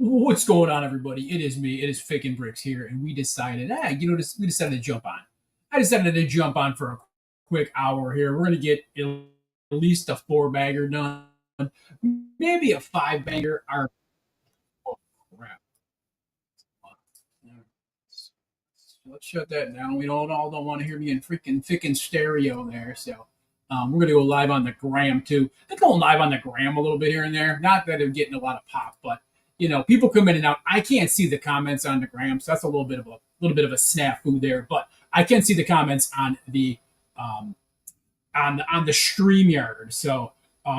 What's going on, everybody? It is me. It is Faking Bricks here, and we decided, we decided to jump on. I decided to jump on for a quick hour here. We're gonna get at least a four bagger done, maybe a five bagger. Our oh, crap. Let's shut that down. We don't want to hear me in freaking stereo there. So we're gonna go live on the gram too. I'm going live on the gram a little bit here and there. Not that I'm getting a lot of pop, but people come in and out. I can't see the comments on the gram, so that's a little bit of a snafu there. But I can see the comments on the on the StreamYard. So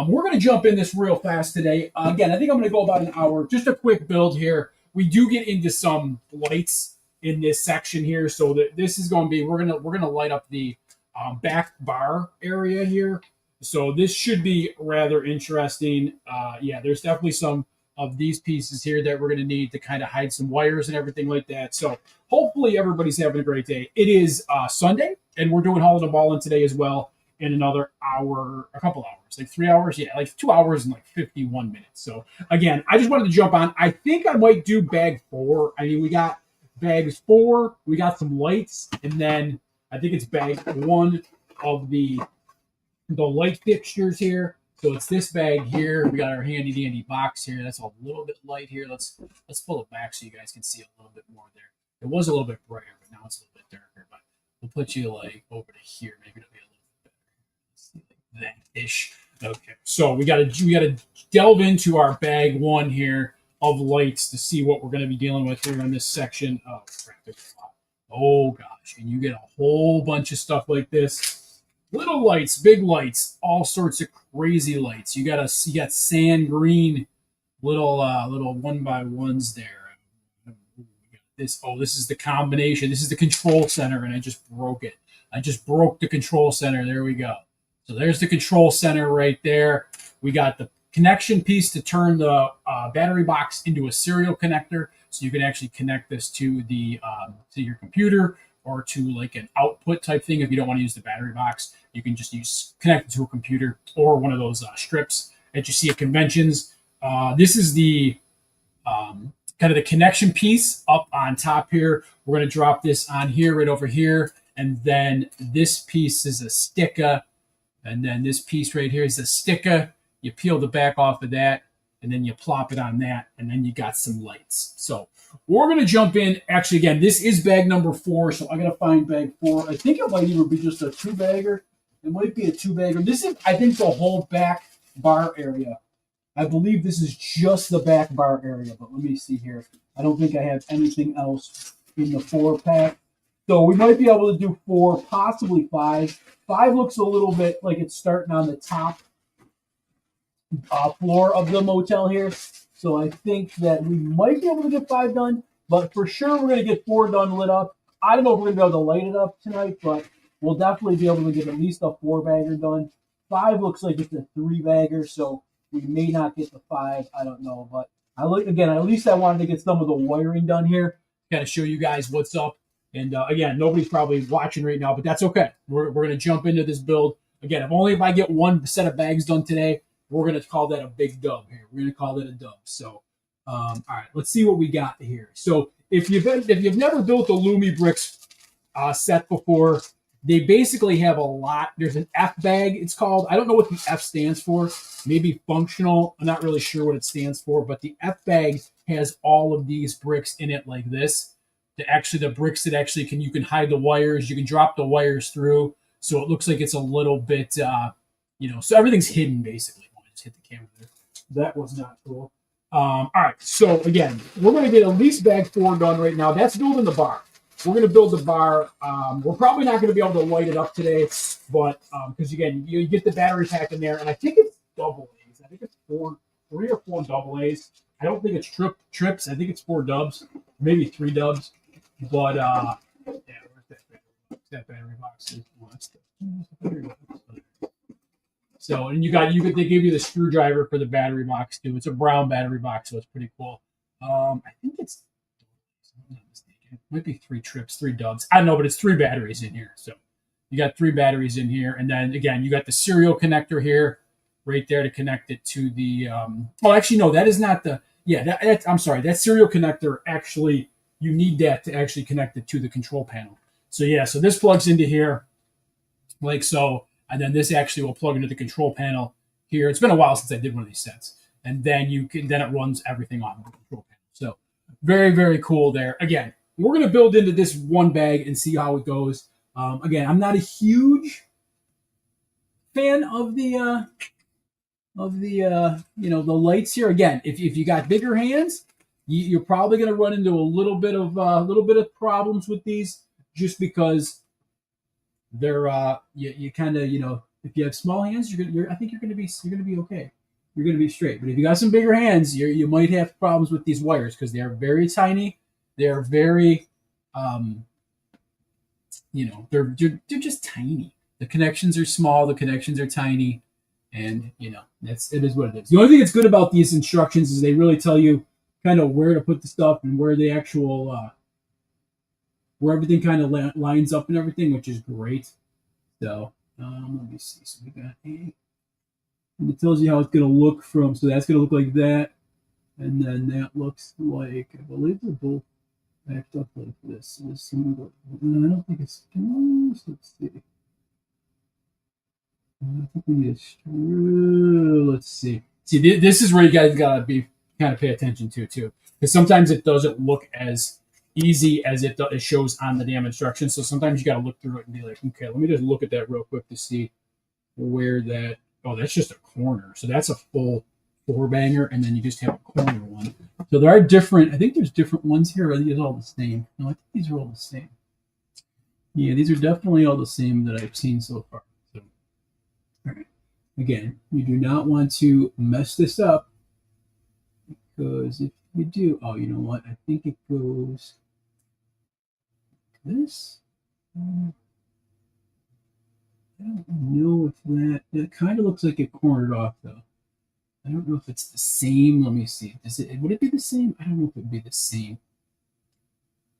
we're gonna jump in this real fast today. Again, I think I'm gonna go about an hour. Just a quick build here. We do get into some lights in this section here, so that this is going to be we're gonna light up the back bar area here. So this should be rather interesting. Yeah, there's definitely some of these pieces here that we're going to need to kind of hide some wires and everything like that. So hopefully everybody's having a great day. It is Sunday, and we're doing Hauling the Ball in today as well in another hour, a couple hours, like 3 hours. Yeah, like 2 hours and like 51 minutes. So again, I just wanted to jump on. I think I might do bag 4. I mean, we got bags 4, we got some lights, and then I think it's bag 1 of the light fixtures here. So it's this bag here. We got our handy dandy box here. That's a little bit light here. Let's pull it back so you guys can see a little bit more there. It was a little bit brighter, but now it's a little bit darker. But we'll put you like over to here. Maybe it'll be a little bit better. Let's see, like that ish. Okay. So we gotta delve into our bag 1 here of lights to see what we're going to be dealing with here in this section. Oh crap! There's a lot. Oh gosh, and you get a whole bunch of stuff like this. Little lights, big lights, all sorts of crazy lights. You got sand green, little 1x1s there. This is the combination. This is the control center, and I just broke it. I just broke the control center. There we go. So there's the control center right there. We got the connection piece to turn the battery box into a serial connector, so you can actually connect this to the to your computer or to like an output type thing. If you don't want to use the battery box, you can just connect it to a computer or one of those strips that you see at conventions. This is the kind of the connection piece up on top here. We're going to drop this on here, right over here, and then this piece is a sticker, and then this piece right here is a sticker. You peel the back off of that, and then you plop it on that, and then you got some lights. So we're going to jump in. Actually, again, this is bag number 4, so I got to find bag 4. I think it might even be just a 2-bagger. It might be a 2-bagger. This is, I think, the whole back bar area. I believe this is just the back bar area, but let me see here. I don't think I have anything else in the 4-pack. So we might be able to do 4, possibly 5. 5 looks a little bit like it's starting on the top floor of the motel here. So I think that we might be able to get 5 done, but for sure we're going to get 4 done lit up. I don't know if we're going to be able to light it up tonight, but we'll definitely be able to get at least a 4-bagger done. 5 looks like it's a 3-bagger, so we may not get the 5. I don't know, but again, at least I wanted to get some of the wiring done here, kind of show you guys what's up. And again, nobody's probably watching right now, but that's okay. We're going to jump into this build. Again, if I get 1 set of bags done today, we're going to call that a big dub here. We're going to call that a dub. So, all right, let's see what we got here. So if you've never built a Lumibricks set before, they basically have a lot. There's an F bag, it's called. I don't know what the F stands for. Maybe functional. I'm not really sure what it stands for, but the F bag has all of these bricks in it like this. The bricks that you can hide the wires. You can drop the wires through. So it looks like it's a little bit, so everything's hidden basically. Just hit the camera there. That was not cool. All right, so again, we're going to get at least bag 4 done right now. That's building the bar. We're going to build the bar. We're probably not going to be able to light it up today, but because again, you get the battery pack in there, and I think it's double A's. I think it's 3 or 4 double A's. I don't think it's trips. I think it's 4 dubs, maybe 3 dubs. But yeah, where's that battery box? That's the battery box. So, and they give you the screwdriver for the battery box too. It's a brown battery box, so it's pretty cool. I think it's, I'm not mistaken, it might be 3 trips, 3 dubs. I don't know, but it's 3 batteries in here. So you got 3 batteries in here, and then again, you got the serial connector here, right there to connect it to the. Oh, actually, no, that is not the. Yeah, I'm sorry. That serial connector actually, you need that to actually connect it to the control panel. So yeah, so this plugs into here like so, and then this actually will plug into the control panel here. It's been a while since I did one of these sets, and then it runs everything on the control panel. So very very cool there. Again, we're gonna build into this one bag and see how it goes. Again, I'm not a huge fan of the the lights here. Again, if you got bigger hands, you're probably going to run into a little bit of problems with these, just because they're you kind of if you have small hands, I think you're going to be okay. You're going to be straight. But if you got some bigger hands, you might have problems with these wires because they are very tiny. They're very they're just tiny. The connections are small. The connections are tiny. And it is what it is. The only thing that's good about these instructions is they really tell you kind of where to put the stuff and where the actual where everything kind of lines up and everything, which is great. So let me see. So we got A, and it tells you how it's going to look from. So that's going to look like that, and then that looks like, I believe they're both backed up like this. I don't think it's. Let's see. I think we need to. Let's see. See, this is where you guys gotta be kind of pay attention to too, because sometimes it doesn't look as easy as it shows on the damn instructions. So sometimes you gotta look through it and be like, okay, let me just look at that real quick to see where that. Oh, that's just a corner. So that's a full four banger, and then you just have a corner one. So there are different. I think there's different ones here. Are these all the same? No, I think these are all the same. Yeah, these are definitely all the same that I've seen so far. All right. Again, you do not want to mess this up, because if you do, oh, you know what? I think it goes this. I don't know if that kind of looks like it cornered off though. I don't know if it's the same. Let me see. Would it be the same? I don't know if it would be the same.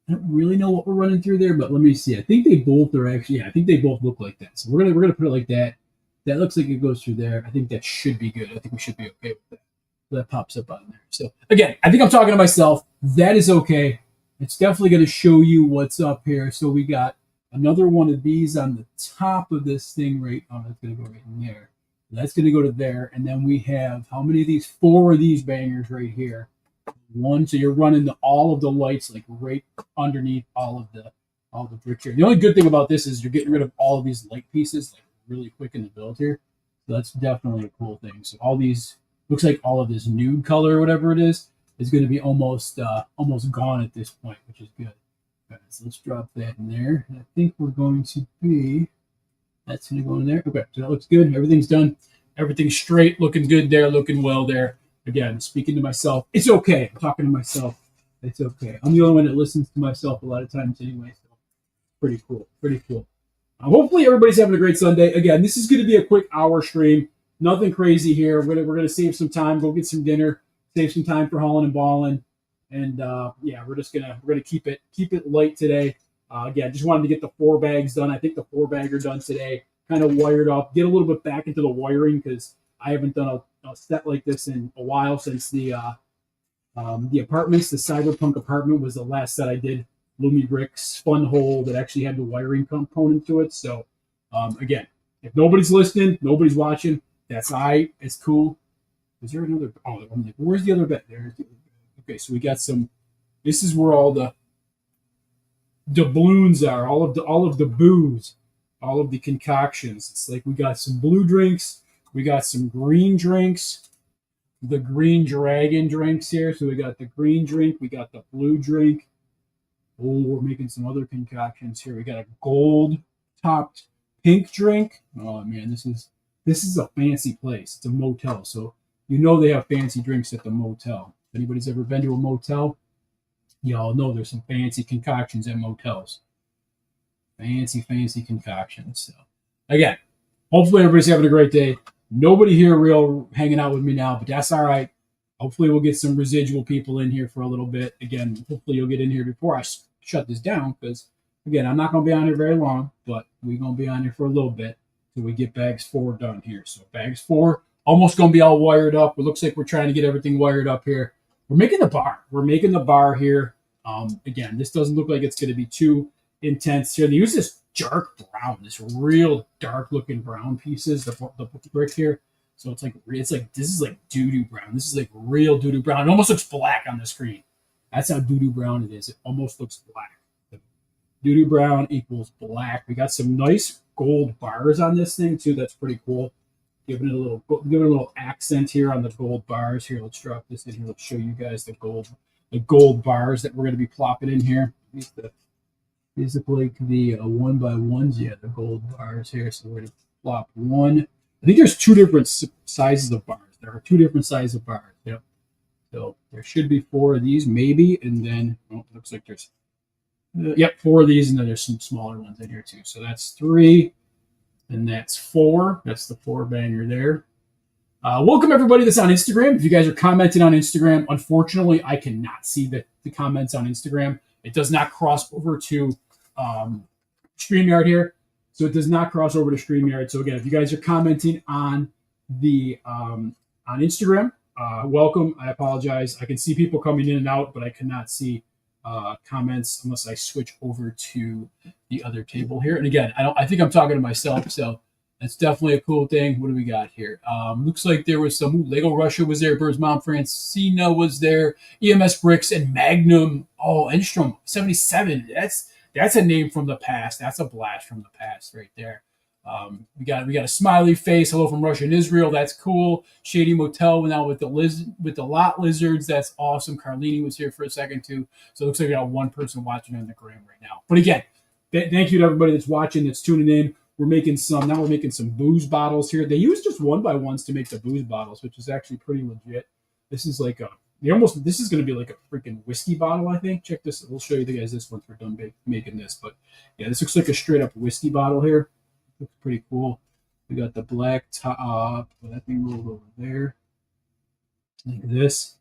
I don't really know what we're running through there, but let me see. I think they both are actually. Yeah, I think they both look like that. So we're gonna put it like that. That looks like it goes through there. I think that should be good. I think we should be okay with that. So that pops up on there. So again, I think I'm talking to myself. That is okay. It's definitely going to show you what's up here. So we got another one of these on the top of this thing right. Oh, that's going to go right in there. That's going to go to there. And then we have how many of these? 4 of these bangers right here. One. So you're running all of the lights like right underneath all of the brick here. The only good thing about this is you're getting rid of all of these light pieces like really quick in the build here. So that's definitely a cool thing. So all these, looks like all of this nude color or whatever it is going to be almost gone at this point, which is good. All right, so let's drop that in there. And I think we're going to be, that's going to go in there. Okay, so that looks good. Everything's done. Everything's straight, looking good there, looking well there. Again, speaking to myself. It's okay. I'm talking to myself. It's okay. I'm the only one that listens to myself a lot of times anyway. So pretty cool. Pretty cool. Hopefully everybody's having a great Sunday. Again, this is going to be a quick hour stream. Nothing crazy here. We're gonna save some time, go get some dinner, save some time for hauling and balling, and yeah, we're gonna keep it light today. Again, just wanted to get the 4 bags done. I think the 4 bagger done today. Kind of wired up. Get a little bit back into the wiring because I haven't done a set like this in a while since the apartments. The Cyberpunk apartment was the last set I did. Lumibricks fun hole that actually had the wiring component to it. So again, if nobody's listening, nobody's watching, that's it's cool. Is there another? Oh, where's the other bed? Okay, so we got some. This is where all the doubloons are. All of the booze, all of the concoctions. It's like we got some blue drinks, we got some green drinks, the green dragon drinks here. So we got the green drink, we got the blue drink. Oh, we're making some other concoctions here. We got a gold topped pink drink. Oh man, this is a fancy place. It's a motel, so you know they have fancy drinks at the motel. If anybody's ever been to a motel, y'all know there's some fancy concoctions at motels. Fancy concoctions. So again, hopefully everybody's having a great day. Nobody here real hanging out with me now, but that's all right. Hopefully we'll get some residual people in here for a little bit. Again, hopefully you'll get in here before I shut this down, because again, I'm not going to be on here very long, but we're going to be on here for a little bit till we get bags 4 done here. So bags 4 almost going to be all wired up. It looks like we're trying to get everything wired up here. we're making the bar. We're making the bar here. Again, this doesn't look like it's going to be too intense here. They use this dark brown, this real dark looking brown pieces, the brick here. So it's like this is like doo-doo brown. This is like real doo-doo brown. It almost looks black on the screen. That's how doo-doo brown it is. It almost looks black. Doo-doo brown equals black. We got some nice gold bars on this thing too. That's pretty cool. Giving it a little accent here on the gold bars. Here, let's drop this in here. Let's show you guys the gold bars that we're going to be plopping in here. These look like the 1x1s. Yeah, the gold bars here. So we're going to plop one. I think there's two different sizes of bars. There are two different sizes of bars. Yep. So there should be four of these, maybe, and then it looks like there's yep, four of these, and then there's some smaller ones in here too. So that's three, and that's four. That's the four banger there. Welcome everybody that's on Instagram. If you guys are commenting on Instagram, unfortunately, I cannot see the comments on Instagram. It does not cross over to StreamYard here. So it does not cross over to StreamYard. So again, if you guys are commenting on the on Instagram, welcome. I apologize. I can see people coming in and out, but I cannot see comments unless I switch over to the other table here. And again, I think I'm talking to myself, so that's definitely a cool thing. What do we got here? Looks like there was some Lego Russia was there. Bird's Mom Francina was there. EMS Bricks and Magnum. Oh, Enstrom 77. That's a name from the past. That's a blast from the past right there. We got a smiley face. Hello from Russia and Israel. That's cool. Shady Motel went out with the lot lizards. That's awesome. Carlini was here for a second too. So it looks like we got one person watching on the gram right now. But again, thank you to everybody that's watching, that's tuning in. We're making some booze bottles here. They use just 1x1s to make the booze bottles, which is actually pretty legit. This is like this is going to be like a freaking whiskey bottle, I think. Check this. We'll show you guys this once we're done making this. But yeah, this looks like a straight up whiskey bottle here. Looks pretty cool. We got the black top. That thing rolled over there. Like this.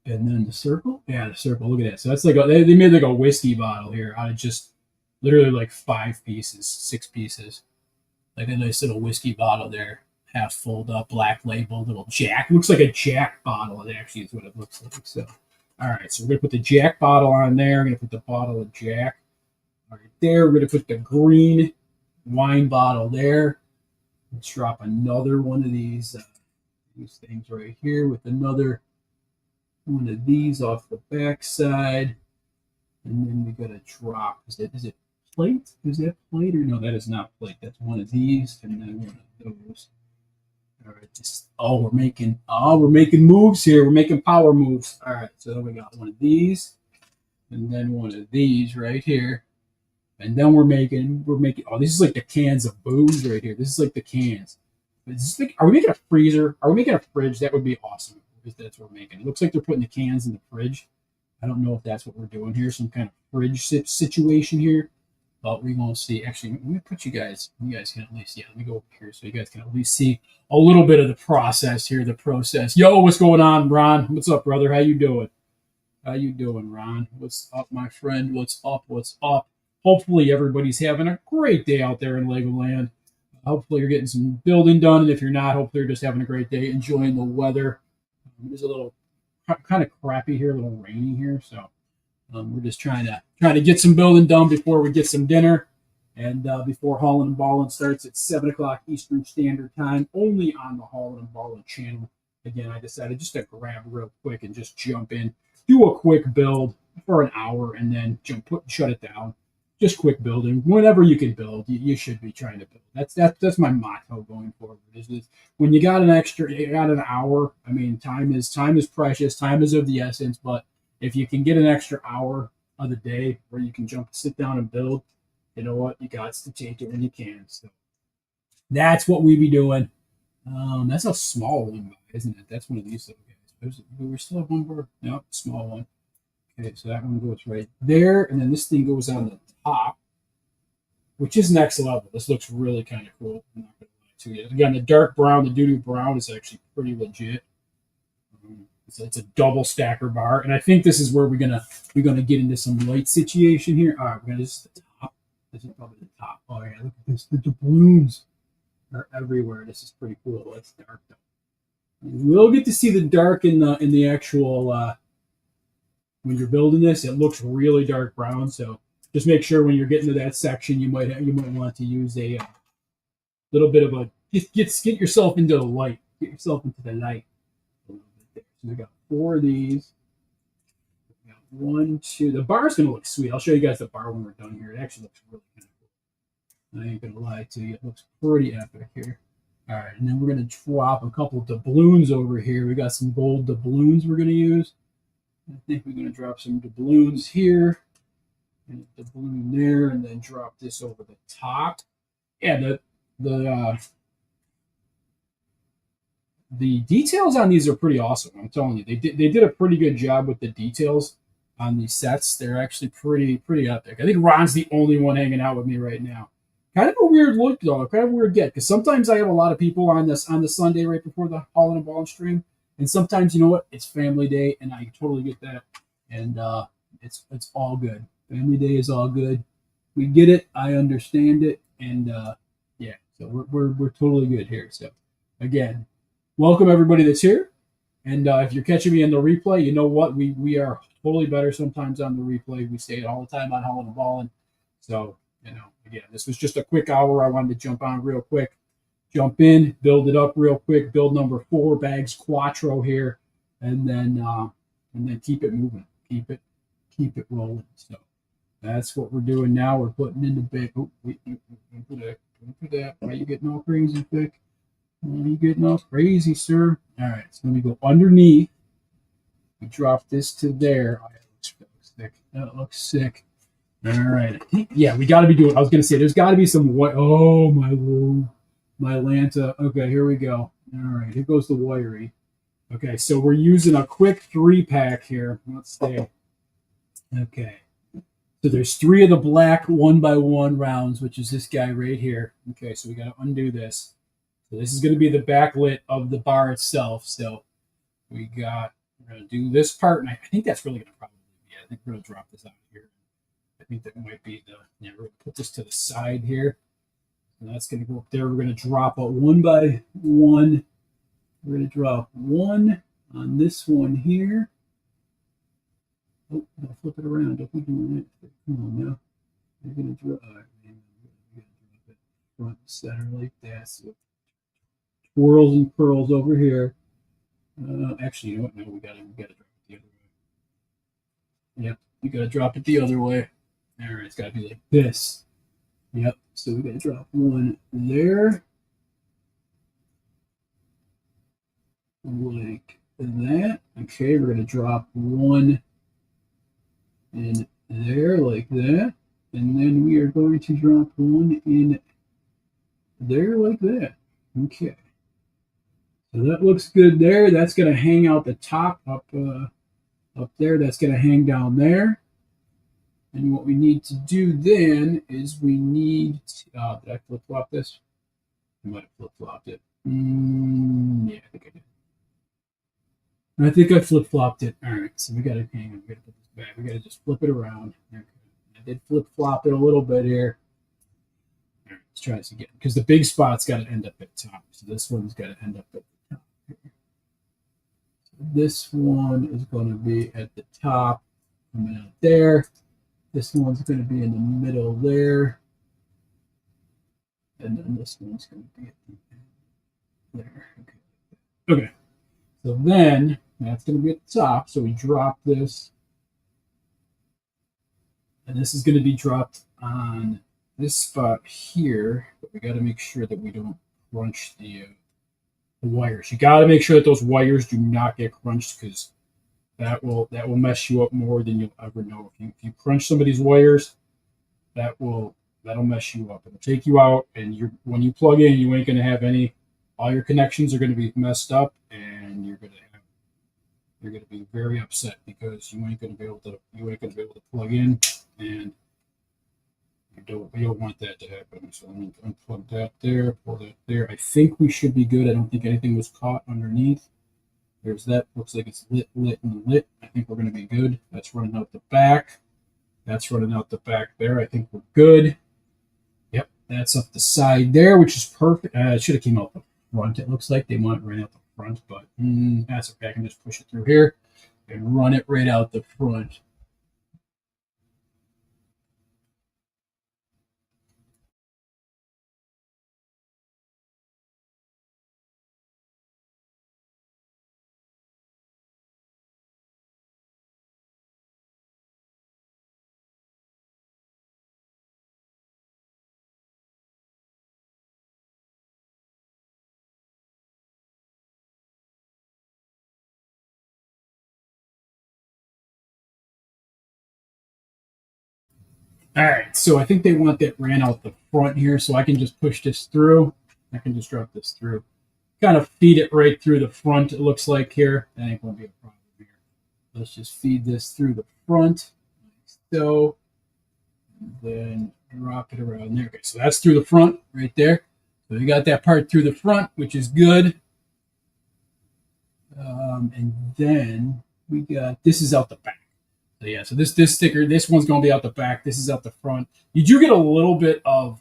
And then the circle. Yeah, the circle. Look at that. So that's like they made like a whiskey bottle here out of just literally like 5 pieces, 6 pieces. Like a nice little whiskey bottle there. Half fold up, black label, little Jack. It looks like a Jack bottle. It actually is what it looks like. So, all right. So we're gonna put the Jack bottle on there. We're gonna put the bottle of Jack right there. We're gonna put the green wine bottle there. Let's drop another one of these things right here with another one of these off the back side. And then we gotta drop. Is it plate? Is that plate or no? That is not plate. That's one of these, and then one of those. All right, we're making moves here. We're making power moves. All right, so we got one of these, and then one of these right here, and then we're making. Oh, this is like the cans of booze right here. This is like the cans. Are we making a freezer? Are we making a fridge? That would be awesome if that's what we're making. It looks like they're putting the cans in the fridge. I don't know if that's what we're doing here. Some kind of fridge situation here. But we're going to see. Actually, let me put you guys can at least, let me go over here so you guys can at least see a little bit of the process here, the process. Yo, what's going on, Ron? What's up, brother? How you doing? How you doing, Ron? What's up, my friend? What's up? What's up? Hopefully everybody's having a great day out there in Legoland. Hopefully you're getting some building done, and if you're not, hopefully you're just having a great day, enjoying the weather. It's a little kind of crappy here, a little rainy here, so we're just trying to get some building done before we get some dinner, and before Haulin' and Ballin' starts at 7 o'clock Eastern Standard Time, only on the Haulin' and Ballin' channel. Again, I decided just to grab real quick and just jump in, do a quick build for an hour, and then shut it down. Just quick building. Whenever you can build, you should be trying to build. That's my motto going forward. Is when you got an hour. I mean, time is precious. Time is of the essence. But if you can get an extra hour of the day where you can sit down and build, you know what? You got to take it when you can. So that's what we be doing. That's a small one, isn't it? That's one of these little guys. We still have one more. No, small one. Okay, so that one goes right there, and then this thing goes on the top, which is next level. This looks really kind of cool. I'm not gonna lie to you. Again, the dark brown, the doo-doo brown is actually pretty legit. It's a double stacker bar, and I think this is where we're gonna get into some light situation here. All right, this is the top. This is probably the top. Oh yeah, look at this. The doubloons are everywhere. This is pretty cool. It's dark though. You will get to see the dark in the actual when you're building this. It looks really dark brown, so just make sure when you're getting to that section, you might want to use a little bit of a get yourself into the light. Get yourself into the light a little bit there. So we got 4 of these. We got 1, 2. The bar's gonna look sweet. I'll show you guys the bar when we're done here. It actually looks really kind of cool. I ain't gonna lie to you. It looks pretty epic here. All right, and then we're going to drop a couple of doubloons over here. We got some gold doubloons we're going to use. I think we're going to drop some doubloons here, and a doubloon there, and then drop this over the top. Yeah, the details on these are pretty awesome. I'm telling you, they did a pretty good job with the details on these sets. They're actually pretty epic. I think Ron's the only one hanging out with me right now. Kind of a weird look though, kind of a weird get, because sometimes I have a lot of people on the Sunday right before the Holland and Ball stream, and sometimes you know what, it's family day, and I totally get that, and it's all good. Family day is all good. We get it. I understand it, and yeah, so we're totally good here. So again, welcome everybody that's here, and if you're catching me in the replay, you know what, we are totally better sometimes on the replay. We say it all the time on Holland and Ball, so. You know, again, this was just a quick hour. I wanted to jump on real quick, jump in, build it up real quick, build number 4 bags quattro here, and then keep it moving, keep it rolling. So that's what we're doing now. We're putting in the bag. Oh, don't do that. Why are you getting all crazy, Vic? Why are you getting all crazy, sir? All right, so let me go underneath. We drop this to there. Oh, that looks sick. That looks sick. All right. Yeah, we got to be doing. I was going to say, there's got to be some white. Oh, my Lanta. Okay, here we go. All right, here goes the wiry. Okay, so we're using a quick 3-pack here. Let's see. Okay. So there's 3 of the black 1x1 rounds, which is this guy right here. Okay, so we got to undo this. So this is going to be the backlit of the bar itself. So we're going to do this part, and I think that's really going to probably be it. I think we're going to drop this out here. I think that might be we're going to put this to the side here. And that's going to go up there. We're going to drop a 1x1. We're going to drop 1 on this one here. Oh, I'll flip it around. Don't be doing it. Come on now. We're going to drop, it front and center like that. So twirls and pearls over here. Actually, you know what? No, we got to drop it the other way. Yep, you got to drop it the other way. All right, it's got to be like this. Yep, so we got to drop 1 there. Like that. Okay, we're going to drop 1 in there like that. And then we are going to drop 1 in there like that. Okay. So that looks good there. That's going to hang out the top up there. That's going to hang down there. And what we need to do then is we need to, did I flip-flop this? I might have flip-flopped it. Yeah, I think I did. I think I flip-flopped it. All right, so we got to hang on. We got to put this back. We got to just flip it around. Okay. I did flip-flop it a little bit here. All right, let's try this again. Because the big spot's got to end up at the top. So this one's got to end up at the top here. So this one is going to be at the top, coming out there. This one's going to be in the middle there. And then this one's going to be at the end there. Okay. Okay. So then that's going to be at the top. So we drop this. And this is going to be dropped on this spot here. But we got to make sure that we don't crunch the wires. You got to make sure that those wires do not get crunched, because that will mess you up more than you'll ever know. If you crunch some of these wires, that'll mess you up. It'll take you out, and when you plug in, you ain't gonna have any. All your connections are gonna be messed up, and you're gonna be very upset, because you ain't gonna be able to plug in, and you don't want that to happen. So let me unplug that there, pull that there. I think we should be good. I don't think anything was caught underneath. There's that. Looks like it's lit, and lit. I think we're going to be good. That's running out the back. That's running out the back there. I think we're good. Yep, that's up the side there, which is perfect. It should have came out the front. It looks like they want it right out the front, but that's okay. I can just push it through here and run it right out the front. All right, so I think they want that ran out the front here, so I can just push this through. I can just drop this through. Kind of feed it right through the front, it looks like here. That ain't going to be a problem here. Let's just feed this through the front, like so. And then drop it around there. Okay, so that's through the front right there. So we got that part through the front, which is good. And then we got, this is out the back. So yeah, so this sticker, this one's going to be out the back. This is out the front. You do get a little bit of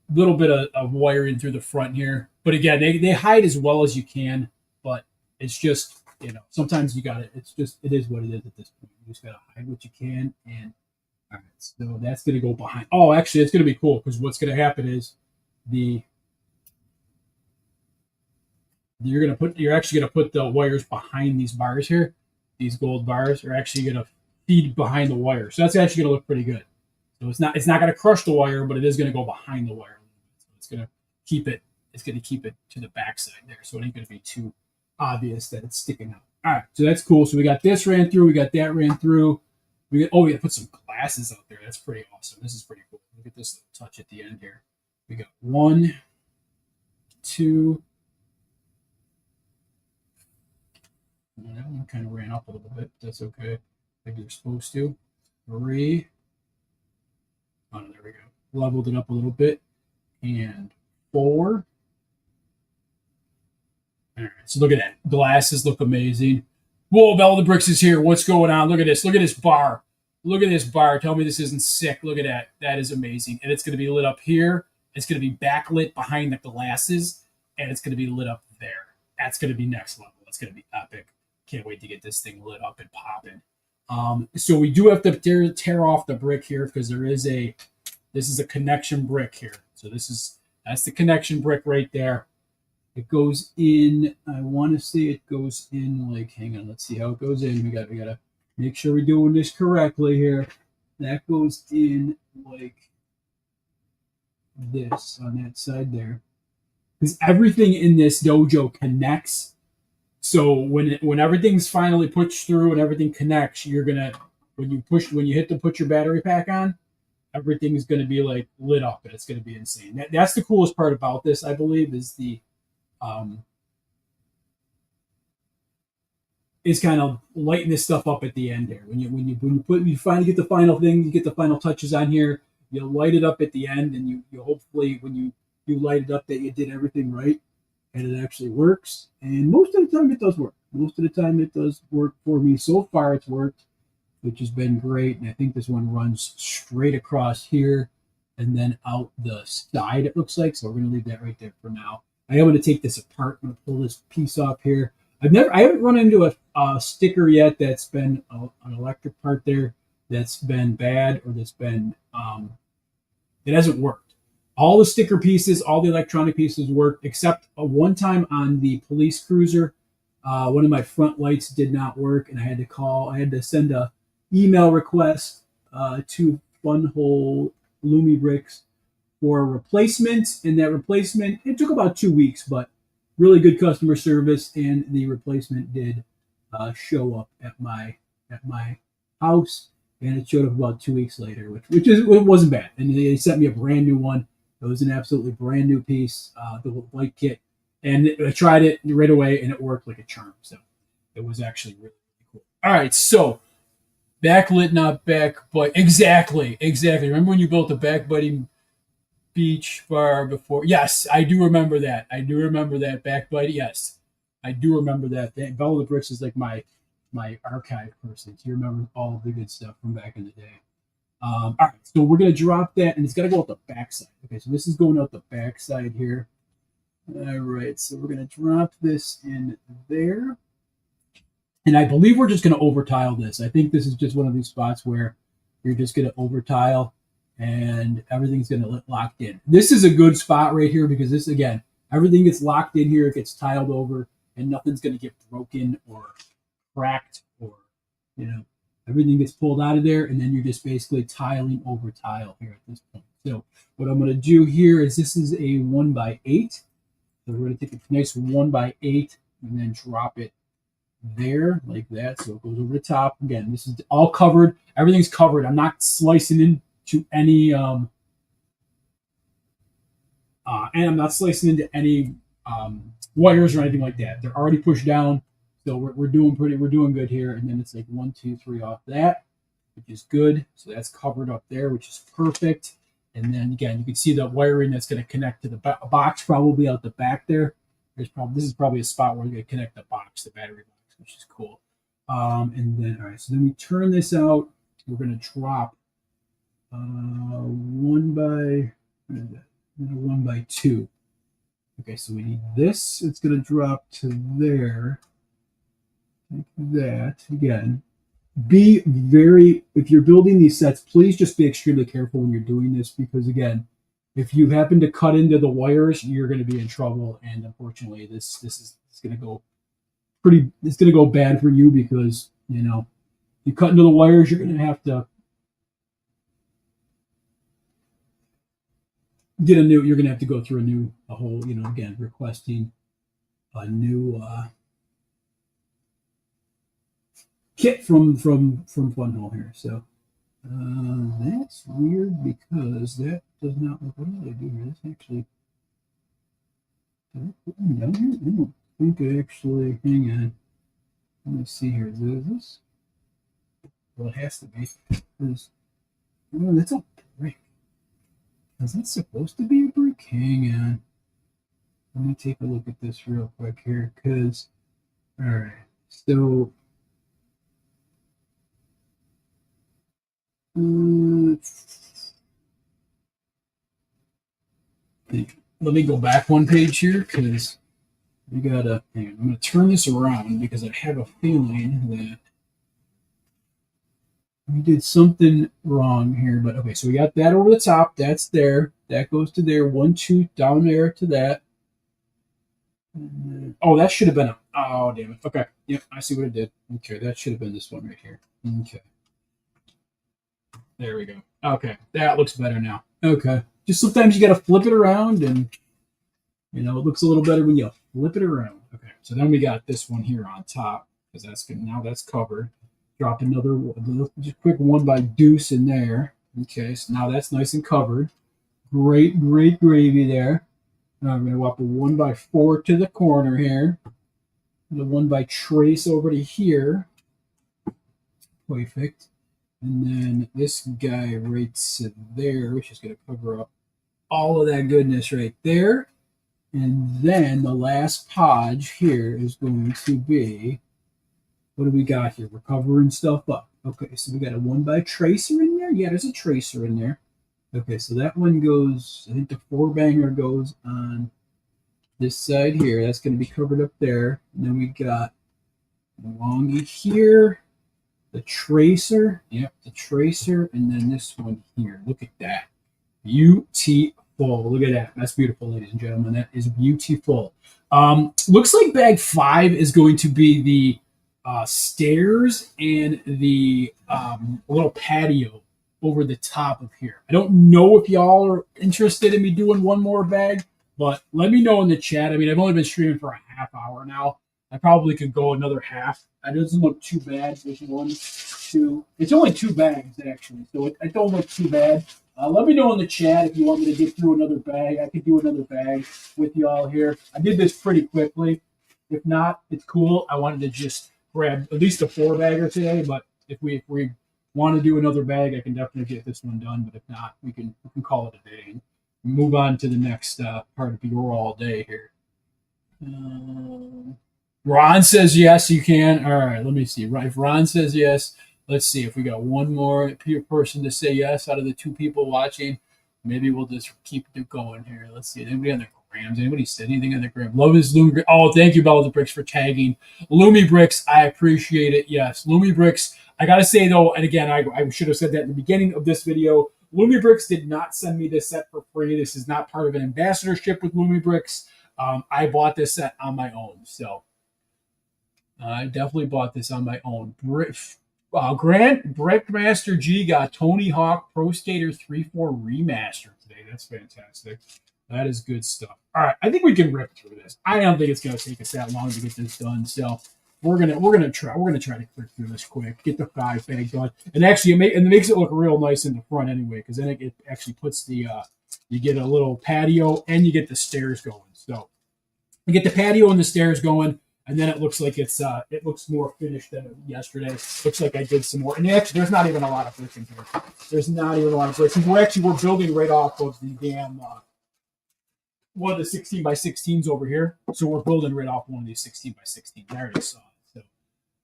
wiring through the front here, but again, they hide as well as you can. But it's just, you know, sometimes you got it. It's just, it is what it is at this point. You just got to hide what you can. And all right, so that's going to go behind. Oh, actually, it's going to be cool because what's going to happen is you're actually going to put the wires behind these bars here. These gold bars are actually going to feed behind the wire. So that's actually going to look pretty good. So it's not going to crush the wire, but it is going to go behind the wire. So it's going to keep it to the backside there. So it ain't going to be too obvious that it's sticking out. All right, so that's cool. So we got this ran through, we got that ran through. We got to put some glasses out there. That's pretty awesome. This is pretty cool. Look at this little touch at the end here. We got 1, 2. That one kind of ran up a little bit. That's okay. Maybe you're supposed to. 3. Oh, there we go. Leveled it up a little bit. And 4. All right. So look at that. Glasses look amazing. Whoa, Lumibricks is here. What's going on? Look at this. Look at this bar. Look at this bar. Tell me this isn't sick. Look at that. That is amazing. And it's going to be lit up here. It's going to be backlit behind the glasses. And it's going to be lit up there. That's going to be next level. It's going to be epic. Can't wait to get this thing lit up and popping. So we do have to tear off the brick here because this is a connection brick here. So that's the connection brick right there. It goes in, I want to say it goes in like, hang on, let's see how it goes in. We gotta make sure we're doing this correctly here. That goes in like this on that side there. Because everything in this dojo connects. So when everything's finally pushed through and everything connects, you're gonna when you hit to put your battery pack on, everything is gonna be like lit up and it's gonna be insane. That's the coolest part about this, I believe, is is kind of lighting this stuff up at the end there. When you finally get the final thing, you get the final touches on here, you light it up at the end, and you hopefully when you light it up that you did everything right. And it actually works. And most of the time it does work. Most of the time it does work for me. So far it's worked, which has been great. And I think this one runs straight across here and then out the side, it looks like. So we're going to leave that right there for now. I am going to take this apart. I'm going to pull this piece off here. I haven't run into a sticker yet that's been an electric part there that's been bad or that's been, it hasn't worked. All the sticker pieces, all the electronic pieces worked, except one time on the police cruiser. One of my front lights did not work, and I had to send a email request to Funhole Lumibricks for a replacement. And that replacement, it took about 2 weeks, but really good customer service, and the replacement did show up at my house, and it showed up about 2 weeks later, it wasn't bad. And they sent me a brand new one. It was an absolutely brand new piece, the light kit. And I tried it right away, and it worked like a charm. So it was actually really, really cool. All right, so backlit, not back, but exactly. Remember when you built the backbiting beach bar before? Yes, I do remember that. Backbite. Yes, I do remember that. Lumibricks is like my archive person. So you remember all of the good stuff from back in the day. All right, so we're going to drop that, and it's got to go out the backside. Okay, so this is going out the backside here. All right, so we're going to drop this in there. And I believe we're just going to over tile this. I think this is just one of these spots where you're just going to over tile and everything's going to look locked in. This is a good spot right here because this, again, everything gets locked in here, it gets tiled over, and nothing's going to get broken or cracked or, everything gets pulled out of there, and then you're just basically tiling over tile here at this point. So what I'm going to do here is this is a 1x8. So we're going to take a nice 1x8 and then drop it there like that. So it goes over the top. Again, this is all covered. Everything's covered. I'm not slicing into any and I'm not slicing into any wires or anything like that. They're already pushed down. So we're doing good here. And then it's like 1, 2, 3 off that, which is good. So that's covered up there, which is perfect. And then again, you can see the wiring that's going to connect to the box probably out the back there. This is probably a spot where you're going to connect the box, the battery box, which is cool. And then, all right, so then we turn this out. We're going to drop 1x2. Okay, so we need this. It's going to drop to there. Like that. Again, be very, if you're building these sets, please just be extremely careful when you're doing this because, again, if you happen to cut into the wires, you're going to be in trouble. And unfortunately, this is going to go it's going to go bad for you because, you cut into the wires, you're going to have to you're going to have to go through a whole, again, requesting a new kit from Funhole here. So that's weird because that does not look. What did I do here? This actually. Did I put them down here? I don't think I actually. Hang on. Let me see here. Is this? Well, it has to be. That's a brick. Is that supposed to be a brick? Hang on. Let me take a look at this real quick here, because. All right. So. Let me go back one page here because we gotta. I'm gonna turn this around because I have a feeling that we did something wrong here. But okay, so we got that over the top. That's there. That goes to there. 1, 2 down there to that. Oh, that should have been a. Oh, damn it. Okay. Yep, I see what it did. Okay, that should have been this one right here. Okay. There we go. Okay, that looks better now. Okay, just sometimes you got to flip it around, and it looks a little better when you flip it around. Okay, so then we got this one here on top because that's good. Now that's covered. Drop another just quick 1x2 in there. Okay, so now that's nice and covered. Great gravy there. Now I'm gonna walk a 1x4 to the corner here. The 1x trace over to here. Perfect. And then this guy right there, which is going to cover up all of that goodness right there. And then the last podge here is going to be, what do we got here? We're covering stuff up. Okay, so we got a 1x tracer in there. Yeah, there's a tracer in there. Okay, so that one goes, I think the 4-banger goes on this side here. That's going to be covered up there. And then we got along here. The tracer, yep, the tracer, and then this one here. Look at that. Beautiful. Look at that. That's beautiful, ladies and gentlemen. That is beautiful. Looks like bag 5 is going to be the stairs and the little patio over the top of here. I don't know if y'all are interested in me doing one more bag, but let me know in the chat. I mean, I've only been streaming for a half hour now. I probably could go another half. It doesn't look too bad. There's 1, 2. It's only 2 bags, actually, so it don't look too bad. Let me know in the chat if you want me to get through another bag. I could do another bag with y'all here. I did this pretty quickly. If not, it's cool. I wanted to just grab at least a 4-bagger today, but if we want to do another bag, I can definitely get this one done. But if not, we can call it a day and move on to the next part of your all day here. Ron says yes, you can. All right, let me see. If Ron says yes, let's see if we got one more person to say yes out of the 2 people watching. Maybe we'll just keep it going here. Let's see. Anybody on the grams. Anybody said anything on the gram? Love his Lumibricks. Oh, thank you, Bellatrix, for tagging Lumibricks. I appreciate it. Yes, Lumibricks. I gotta say though, and again, I should have said that in the beginning of this video. Lumibricks did not send me this set for free. This is not part of an ambassadorship with Lumibricks. I bought this set on my own, so I definitely bought this on my own. Grant Brickmaster G got Tony Hawk Pro Skater 3-4 remaster today. That's fantastic. That is good stuff. All right, I think we can rip through this. I don't think it's gonna take us that long to get this done. So we're gonna try to click through this quick, get the 5-bag done, and actually it makes it look real nice in the front anyway, because then it actually puts the you get a little patio and you get the stairs going. So you get the patio and the stairs going. And then it looks like it looks more finished than yesterday. Looks like I did some more. And actually, there's not even a lot of bricks in here. There's not even a lot of bricks. We're building right off of the damn one of the 16 by 16s over here. So we're building right off one of these 16 by 16s. I already saw it. So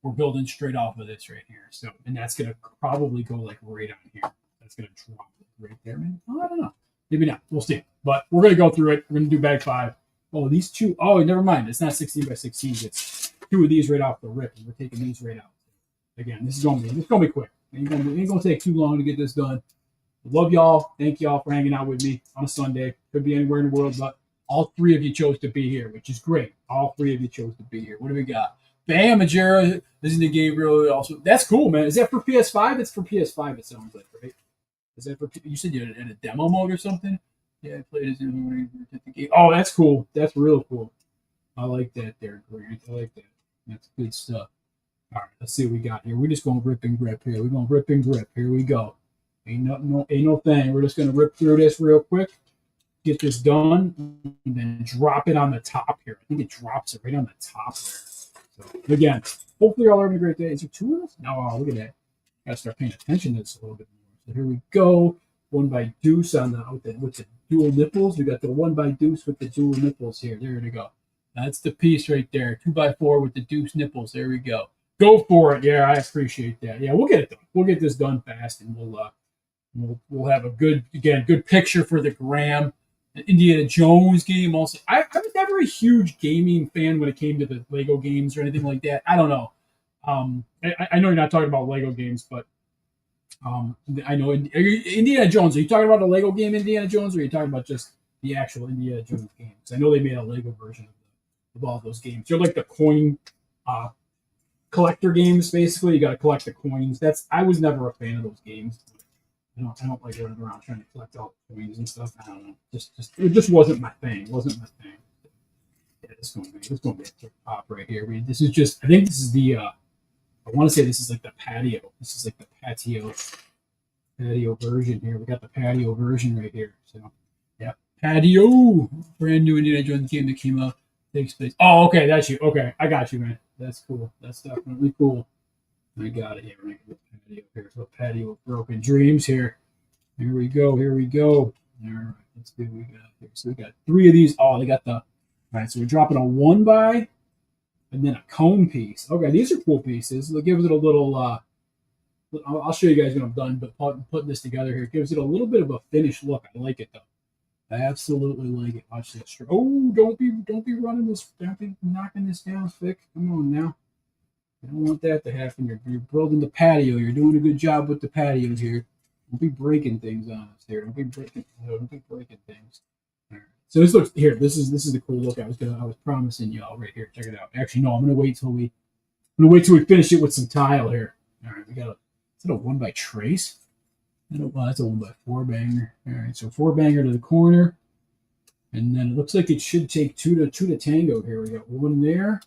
we're building straight off of this right here. So, and that's gonna probably go like right on here. That's gonna drop right there, man. Oh, I don't know. Maybe not. We'll see. But we're gonna go through it. We're gonna do bag 5. Oh, these two. Oh, never mind. It's not 16 by 16. It's 2 of these right off the rip, and we're taking these right out. Again, this is gonna be quick. Ain't gonna take too long to get this done. Love y'all. Thank y'all for hanging out with me on a Sunday. Could be anywhere in the world, but all 3 of you chose to be here, which is great. All 3 of you chose to be here. What do we got? Bam, Majera. Listen to Gabriel. Also, that's cool, man. Is that for PS5? It's for PS5. It sounds like, right? Is that for? You said you had a demo mode or something? Yeah, I played as in the game. Oh, that's cool. That's real cool. I like that there, Grant. I like that. That's good stuff. All right, let's see what we got here. We're just going to rip and grip here. We're going to rip and grip. Here we go. Ain't no thing. We're just going to rip through this real quick, get this done, and then drop it on the top here. I think it drops it right on the top there. So, again, hopefully y'all are having a great day. Is there 2 of us? No, look at that. Got to start paying attention to this a little bit more. So here we go. 1 by deuce on with the dual nipples. We got the 1 by deuce with the dual nipples here. There we go. That's the piece right there. 2 by 4 with the deuce nipples. There we go. Go for it. Yeah, I appreciate that. Yeah, we'll get it done. We'll get this done fast, and we'll have a good picture for the gram. The Indiana Jones game also. I was never a huge gaming fan when it came to the Lego games or anything like that. I don't know. I know you're not talking about Lego games, but I know Indiana Jones. Are you talking about the Lego game Indiana Jones, or are you talking about just the actual Indiana Jones games? I know they made a Lego version of all those games. They're like the coin collector games, basically. You got to collect the coins. I was never a fan of those games. I don't like running around trying to collect all the coins and stuff. I don't know. It just wasn't my thing. Yeah, this is going to be a pop right here. This is just. I think this is the. I want to say this is like the patio. This is like the patio version here. We got the patio version right here. So, yeah, patio. Brand new Indiana Jones game that came out. Takes place. Oh, okay, that's you. Okay, I got you, man. That's cool. That's definitely cool. I got it here. We're gonna get the patio here. So patio of broken dreams here. Here we go. All right, let's see what we got here. So we got 3 of these. Oh, they got the. All right, so we're dropping a 1 by. And then a cone piece. Okay, these are cool pieces. It gives it a little. I'll show you guys when I'm done. But putting this together here, it gives it a little bit of a finished look. I like it though. I absolutely like it. Watch this. Oh, don't be running this. Don't be knocking this down, Vic. Come on now. I don't want that to happen. You're building the patio. You're doing a good job with the patios here. Don't be breaking things on us here. Don't be breaking things. All right. So this looks here. This is the cool look I was promising y'all right here. Check it out. Actually, no, I'm gonna wait till we finish it with some tile here. All right, we got is it a 1 by trace? That's a 1 by 4 banger. All right, so 4 banger to the corner, and then it looks like it should take two to tango here. We got 1 there,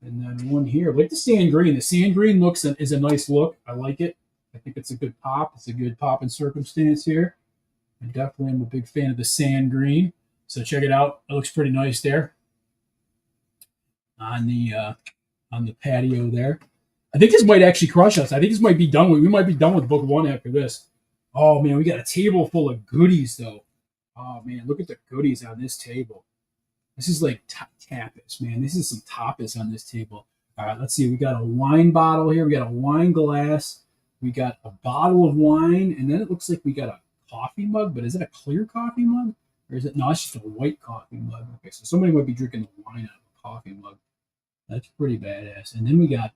and then 1 here. I like the sand green. The sand green is a nice look. I like it. I think it's a good pop. It's a good pop in circumstance here. I definitely am a big fan of the sand green. So check it out. It looks pretty nice there on the patio there. I think this might actually crush us. I think this might be done with. We might be done with book 1 after this. Oh man, we got a table full of goodies though. Oh man, look at the goodies on this table. This is like tapas, man. This is some tapas on this table. All right, let's see. We got a wine bottle here. We got a wine glass. We got a bottle of wine, and then it looks like we got a coffee mug. But is it a clear coffee mug, Or is it? No, it's just a white coffee mug. Okay, so somebody might be drinking the wine out of a coffee mug. That's pretty badass. And then we got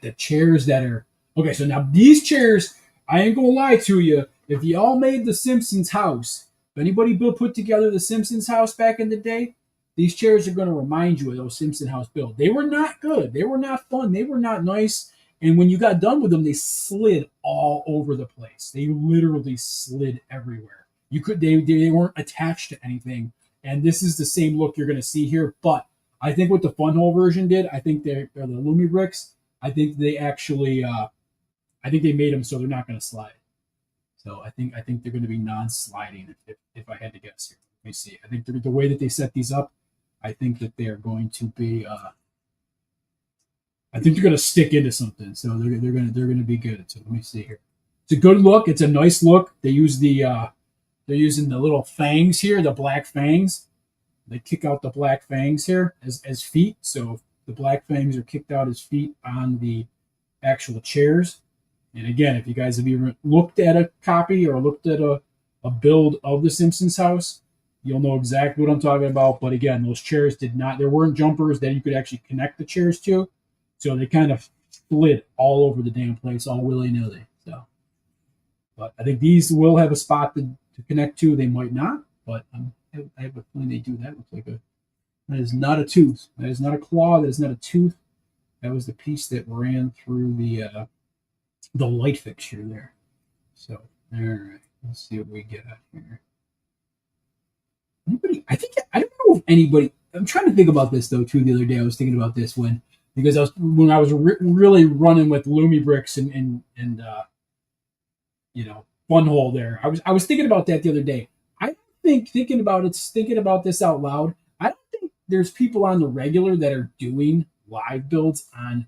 the chairs that are okay. So now these chairs, I ain't gonna lie to you. If y'all made the Simpsons house, if anybody put together the Simpsons house back in the day, these chairs are gonna remind you of those Simpson house build. They were not good. They were not fun. They were not nice. And when you got done with them, they slid all over the place. They literally slid everywhere. They weren't attached to anything. And this is the same look you're gonna see here, but I think what the Funhole version did, I think they're the Lumibricks. I think they actually, I think they made them so they're not going to slide. So I think they're going to be non-sliding. If I had to guess here, let me see. I think the way that they set these up, I think that they are going to be. I think they're going to stick into something. So they're going to be good. So let me see here. It's a good look. It's a nice look. They use they're using the little fangs here, the black fangs. They kick out the black fangs here as feet. So the black fangs are kicked out as feet on the actual chairs. And again, if you guys have ever looked at a copy or looked at a build of the Simpsons house, you'll know exactly what I'm talking about. But again, those chairs there weren't jumpers that you could actually connect the chairs to. So they kind of slid all over the damn place, all willy-nilly. So, but I think these will have a spot to connect to. They might not, but I have a feeling they do. That looks like that is not a tooth. That is not a claw. That is not a tooth. That was the piece that ran through the light fixture there. So, all right. Let's see what we get here. Anybody? I don't know if anybody. I'm trying to think about this though too. The other day I was thinking about this because when I was really running with Lumibricks and Funhole there. I was thinking about that the other day. Thinking about this out loud, I don't think there's people on the regular that are doing live builds on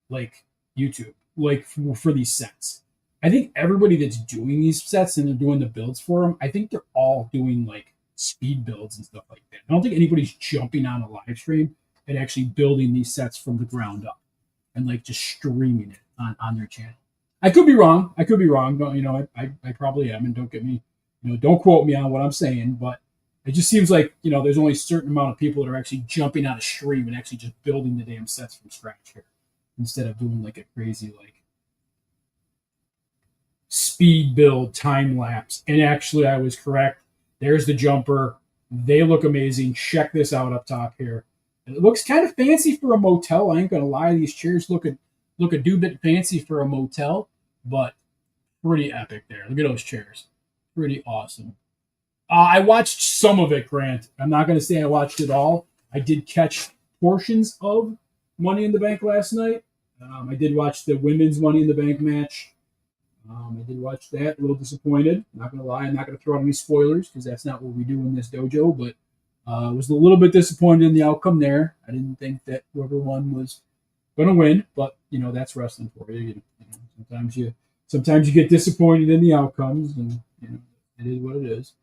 like YouTube, like for these sets. I think everybody that's doing these sets and they're doing the builds for them, I think they're all doing like speed builds and stuff like that. I don't think anybody's jumping on a live stream and actually building these sets from the ground up and like just streaming it on their channel. I could be wrong. Don't, I probably am, and don't get me. Don't quote me on what I'm saying, but it just seems like, there's only a certain amount of people that are actually jumping on a stream and actually just building the damn sets from scratch here instead of doing like a crazy, like, speed build time lapse. And actually, I was correct. There's the jumper. They look amazing. Check this out up top here. And it looks kind of fancy for a motel. I ain't going to lie. These chairs look a bit fancy for a motel, but pretty epic there. Look at those chairs. Pretty awesome. I watched some of it, Grant. I'm not going to say I watched it all. I did catch portions of Money in the Bank last night. I did watch the women's Money in the Bank match. I did watch that. A little disappointed. Not going to lie. I'm not going to throw out any spoilers because that's not what we do in this dojo. But I was a little bit disappointed in the outcome there. I didn't think that whoever won was going to win. But, that's wrestling for you. Sometimes you get disappointed in the outcomes, and it is what it is.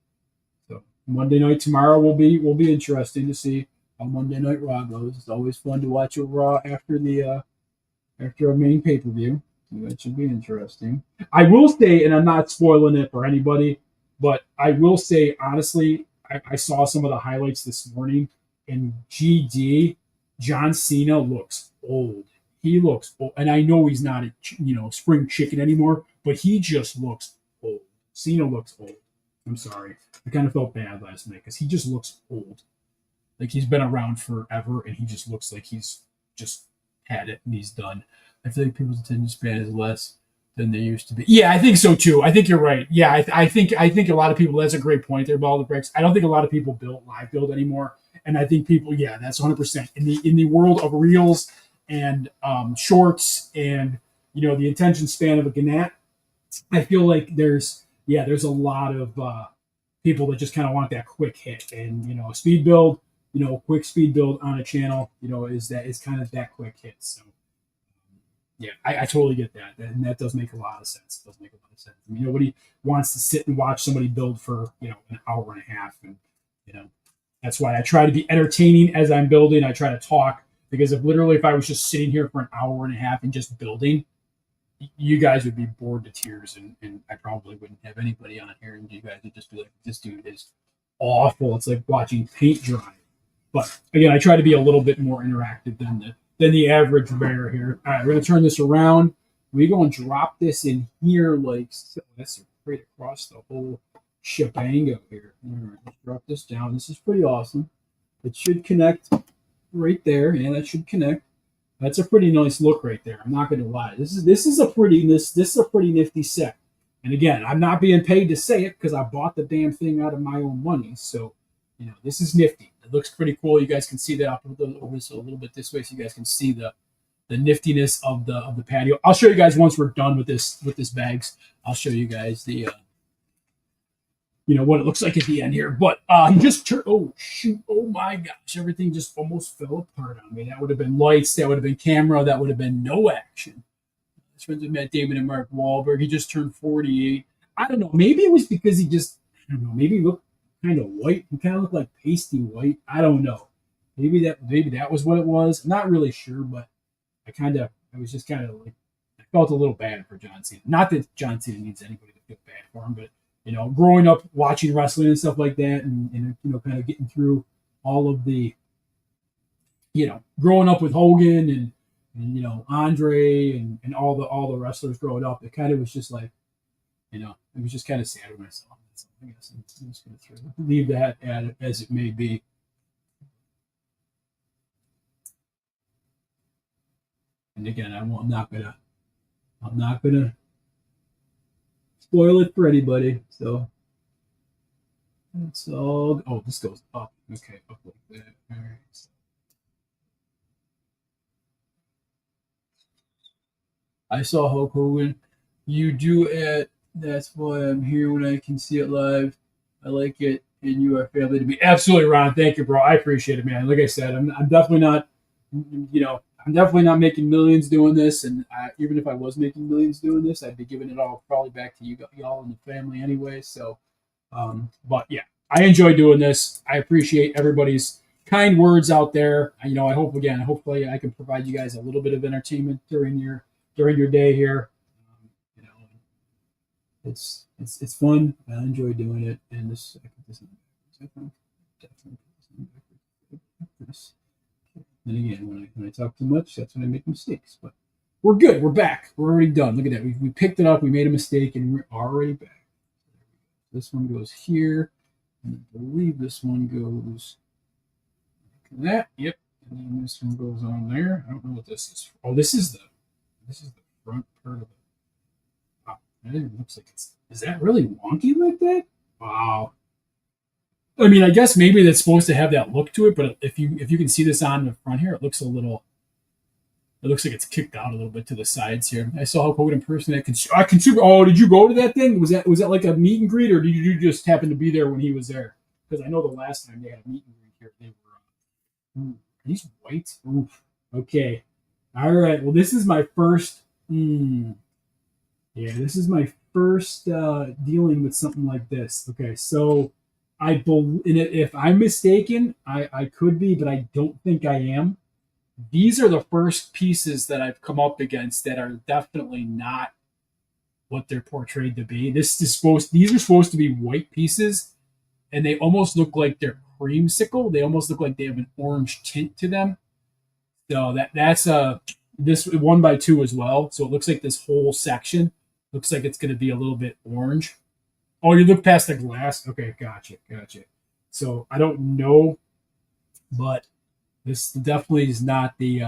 So Monday night tomorrow will be interesting to see how Monday Night Raw goes. It's always fun to watch a Raw after a main pay-per-view. So that should be interesting. I will say, and I'm not spoiling it for anybody, but I will say honestly, I saw some of the highlights this morning, and GD John Cena looks old. He looks old, and I know he's not a spring chicken anymore, but he just looks old. Cena looks old. I'm sorry. I kind of felt bad last night because he just looks old. Like he's been around forever, and he just looks like he's just had it and he's done. I feel like people's attention span is less than they used to be. Yeah, I think so too. I think you're right. Yeah, I think a lot of people. That's a great point there, Ball the Bricks. I don't think a lot of people live build anymore, and I think people. Yeah, that's 100% in the world of reels and shorts and the attention span of a Gannett. I feel like there's a lot of people that just kind of want that quick hit, and speed build, quick speed build on a channel, is kind of that quick hit. So yeah, I totally get that, and that does make a lot of sense. It does make a lot of sense. I mean, nobody wants to sit and watch somebody build for an hour and a half, and that's why I try to be entertaining as I'm building. I try to talk because if I was just sitting here for an hour and a half and just building, you guys would be bored to tears, and I probably wouldn't have anybody on here, and you guys would just be like, this dude is awful. It's like watching paint dry. But again, I try to be a little bit more interactive than the average bear here. All right, we're gonna turn this around. We go and drop this in here like so. That's right across the whole shebango here. All right, let's drop this down. This is pretty awesome. It should connect right there. Yeah, that should connect. That's a pretty nice look right there. I'm not going to lie. This is a pretty nifty set. And again, I'm not being paid to say it because I bought the damn thing out of my own money. So, this is nifty. It looks pretty cool. You guys can see that. I'll put it over a little bit this way so you guys can see the niftiness of the patio. I'll show you guys once we're done with this bags. I'll show you guys the what it looks like at the end here. But he just turned. Oh shoot! Oh my gosh! Everything just almost fell apart on me. That would have been lights. That would have been camera. That would have been no action. His friends with Matt Damon and Mark Wahlberg. He just turned 48. I don't know. Maybe it was because I don't know. Maybe he looked kind of white. He kind of looked like pasty white. I don't know. Maybe that was what it was. I'm not really sure, but I was just kind of like, I felt a little bad for John Cena. Not that John Cena needs anybody to feel bad for him, but growing up watching wrestling and stuff like that, and kind of getting through all of the, growing up with Hogan and Andre and all the wrestlers growing up, it kind of was just like, it was just kind of sad when I saw him. So I guess I'm just going to leave that at it as it may be. And again, I'm not gonna spoil it for anybody. So it's all. Oh, this goes up. Okay, up like that. All right. So. I saw Hulk Hogan. You do it. That's why I'm here when I can see it live. I like it, and you are family to me. Absolutely, Ron. Thank you, bro. I appreciate it, man. Like I said, I'm definitely not. I'm definitely not making millions doing this, and even if I was making millions doing this, I'd be giving it all probably back to y'all and the family anyway. So, but yeah, I enjoy doing this. I appreciate everybody's kind words out there. Hopefully I can provide you guys a little bit of entertainment during your day here. It's fun. I enjoy doing it, and this I put this in definitely this. And again, when I talk too much, that's when I make mistakes. But we're good. We're back. We're already done. Look at that. We picked it up. We made a mistake, and we're already back. This one goes here, and I believe this one goes like that. Yep. And then this one goes on there. I don't know what this is. Oh, this is the front part of it. Wow. It looks like it's. Is that really wonky like that? Wow. I mean, I guess maybe that's supposed to have that look to it, but if you can see this on the front here, it looks like it's kicked out a little bit to the sides here. I saw Hulk Hogan in person at Consumer. Oh, did you go to that thing? Was that like a meet and greet, or did you just happen to be there when he was there? Because I know the last time they had a meet and greet here, they were. Are these white? Oof. Okay. All right. Well, this is my first. Yeah, this is my first dealing with something like this. Okay, so. If I'm mistaken, I could be, but I don't think I am. These are the first pieces that I've come up against that are definitely not what they're portrayed to be. These are supposed to be white pieces, and they almost look like they're creamsicle. They almost look like they have an orange tint to them. So that's this 1x2 as well. So it looks like this whole section looks like it's going to be a little bit orange. Oh, you look past the glass? Okay, gotcha. So I don't know, but this definitely is not the.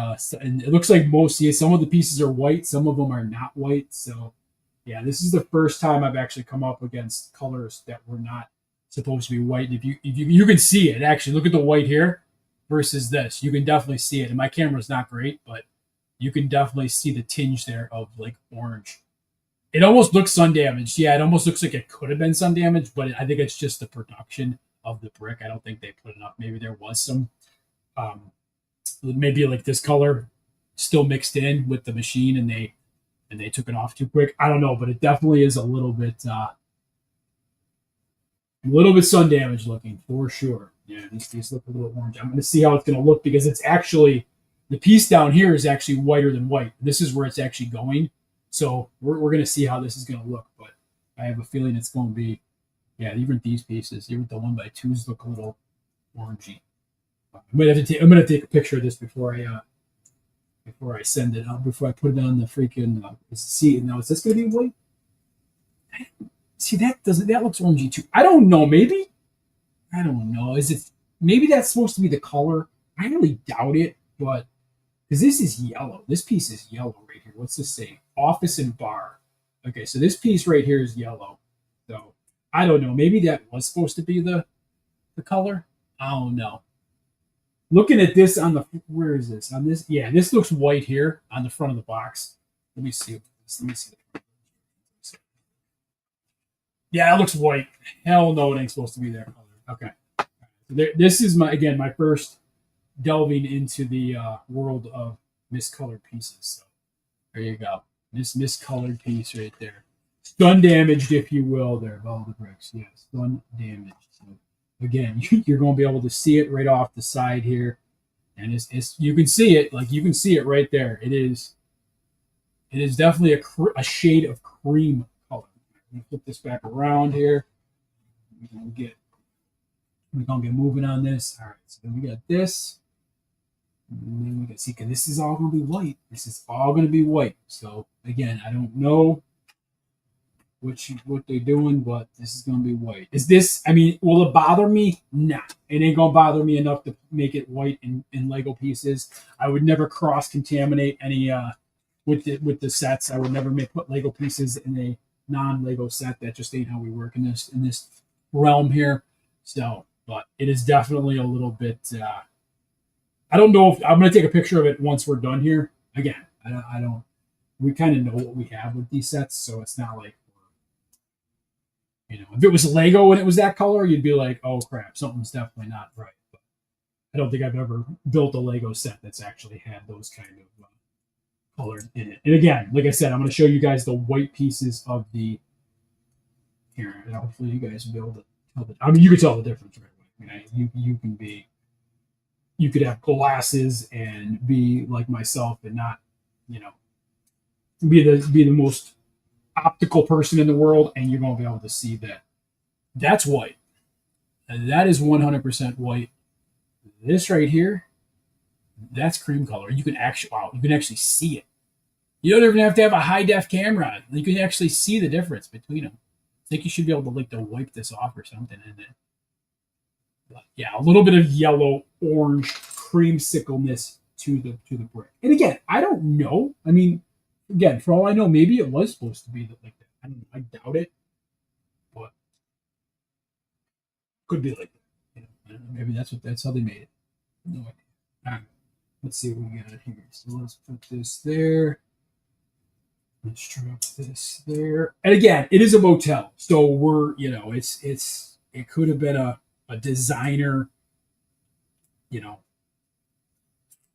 And it looks like some of the pieces are white, some of them are not white. So, yeah, this is the first time I've actually come up against colors that were not supposed to be white. And if you can see it, actually, look at the white here versus this. You can definitely see it. And my camera's not great, but you can definitely see the tinge there of like orange. It almost looks sun damaged. Yeah, it almost looks like it could have been sun damaged, but I think it's just the production of the brick. I don't think they put enough. Maybe there was some, maybe like this color still mixed in with the machine, and they took it off too quick. I don't know, but it definitely is a little bit sun damaged looking for sure. Yeah, these look a little orange. I'm going to see how it's going to look because it's actually the piece down here is actually whiter than white. This is where it's actually going. So we're going to see how this is going to look, but I have a feeling it's going to be Yeah, even these pieces, even the 1x2s look a little orangey. I'm gonna take a picture of this before I send it out, before I put it on the freaking. See now, is this gonna be white? See that looks orangey too. I don't know. Maybe I don't know. Is it maybe that's supposed to be the color? I really doubt it, but because this is yellow. This piece is yellow right here. What's this say? Office and bar. Okay, so this piece right here is yellow. So I don't know. Maybe that was supposed to be the color. I don't know. Looking at this on the where is this on this? Yeah, this looks white here on the front of the box. Let me see. Let me see. Yeah, it looks white. Hell no, it ain't supposed to be there. Okay. This is my first delving into the world of miscolored pieces. So there you go. This miscolored piece right there. Stun damaged, if you will, there, Lumibricks. Yes, stun damaged. So again, you're going to be able to see it right off the side here. And it's you can see it, like you can see it right there. It is definitely a shade of cream color. I'm going to flip this back around here. We're going to get moving on this. All right, so then we got this. And then we can see, because this is all going to be white. This is all going to be white. So again, I don't know what they're doing, but this is going to be white. Is this, I mean, will it bother me? Nah. It ain't going to bother me enough to make it white in Lego pieces. I would never cross-contaminate any, with the sets. I would never put Lego pieces in a non-Lego set. That just ain't how we work in this realm here. So, but it is definitely a little bit, I don't know if I'm going to take a picture of it once we're done here. Again, I don't. We kind of know what we have with these sets, so it's not like, if it was Lego and it was that color, you'd be like, oh crap, something's definitely not right. But I don't think I've ever built a Lego set that's actually had those kind of colors in it. And again, like I said, I'm going to show you guys the white pieces of the. Here, and hopefully you guys will be able to tell I mean, you can tell the difference right away. I mean, you can be. You could have glasses and be like myself and not, be the most optical person in the world, and you're going to be able to see that that's white. And that is 100% white. This right here, that's cream color. You can actually see it. You don't even have to have a high def camera. You can actually see the difference between them. I think you should be able to wipe this off or something, and then. But yeah, a little bit of yellow, orange, creamsicleness to the brick. And again, I don't know. I mean, again, for all I know, maybe it was supposed to be like that. I don't know. I doubt it, but could be like that. I don't know. Maybe that's how they made it. No idea. All right, let's see what we got here. So let's put this there. Let's drop this there. And again, it is a motel, so we're it could have been a designer,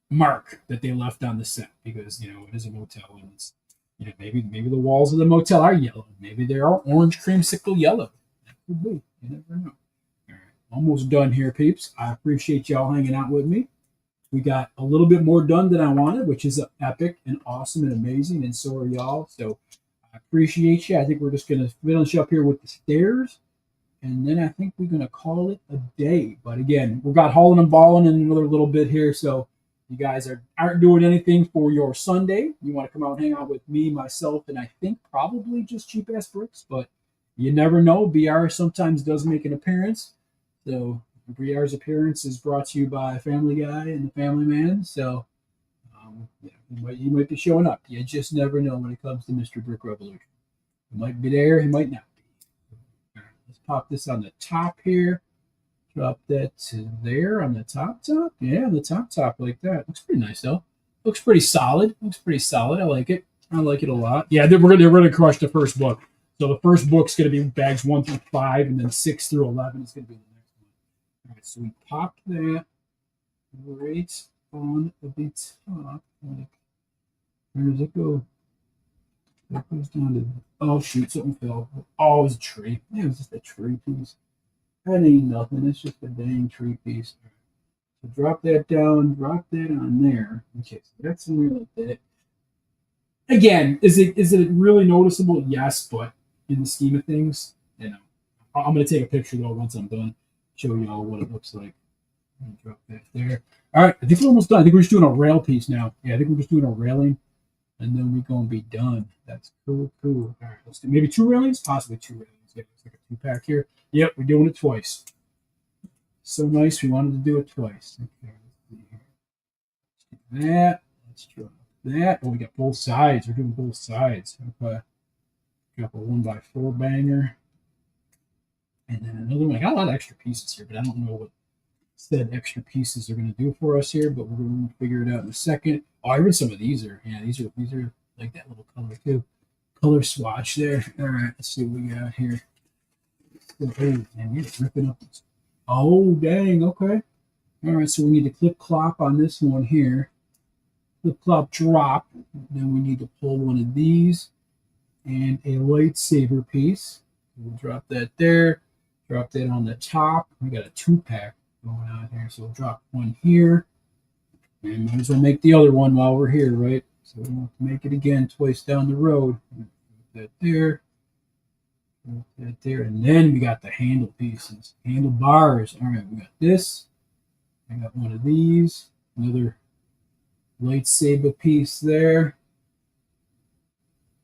mark that they left on the set because it is a motel and it's maybe the walls of the motel are yellow. Maybe they are orange creamsicle yellow. That could be. You never know. All right, almost done here, peeps. I appreciate y'all hanging out with me. We got a little bit more done than I wanted, which is epic and awesome and amazing, and so are y'all. So I appreciate you. I think we're just gonna finish up here with the stairs. And then I think we're going to call it a day. But again, we've got hauling and balling in another little bit here. So you guys aren't doing anything for your Sunday. You want to come out and hang out with me, myself, and I think probably just Cheap Ass Bricks. But you never know. BR sometimes does make an appearance. So BR's appearance is brought to you by Family Guy and the Family Man. So you might be showing up. You just never know when it comes to Mr. Brick Revolution. He might be there. He might not. Pop this on the top here. Drop that to there on the top. Yeah, on the top like that. Looks pretty nice though. Looks pretty solid. I like it. I like it a lot. Yeah, they're gonna crush the first book. So the first book's gonna be bags 1 through 5, and then 6 through 11 is gonna be the next one. All right, so we pop that right on the top. Where does it go? That goes down to, oh shoot, something fell. Oh, it was a tree. Yeah, it was just a tree piece. That ain't nothing. It's just a dang tree piece. So drop that down, drop that on there. Okay, so that's in there like that. Again, is it really noticeable? Yes, but in the scheme of things, I'm going to take a picture though once I'm done. Show you all what it looks like. Drop that there. All right, I think we're almost done. I think we're just doing a rail piece now. Yeah, I think we're just doing a railing, and then we're going to be done. That's cool, cool. All right, let's do maybe 2 railings, possibly 2 railings. Yeah, it's like a 2-pack here. Yep, we're doing it twice. So nice, we wanted to do it twice. Okay, let's see here. Let's do that. Let's drop that. Oh, we got both sides. We're doing both sides. Okay. Got a 1x4 banger. And then another one. I got a lot of extra pieces here, but I don't know what said extra pieces are going to do for us here, but we're going to figure it out in a second. Oh, I read some of these are, yeah, these are like that little color too. Color swatch there. All right, let's see what we got here. Oh, man, we're ripping up this. Oh, dang, okay. All right, so we need to clip clop on this one here. Clip clop drop. Then we need to pull one of these and a lightsaber piece. We'll drop that there. Drop that on the top. We got a 2-pack going on here. So we'll drop one here. And might as well make the other one while we're here, right? So we don't have to make it again twice down the road. Put that there. Put that there. And then we got the handle pieces. Handlebars. All right, we got this. I got one of these. Another lightsaber piece there.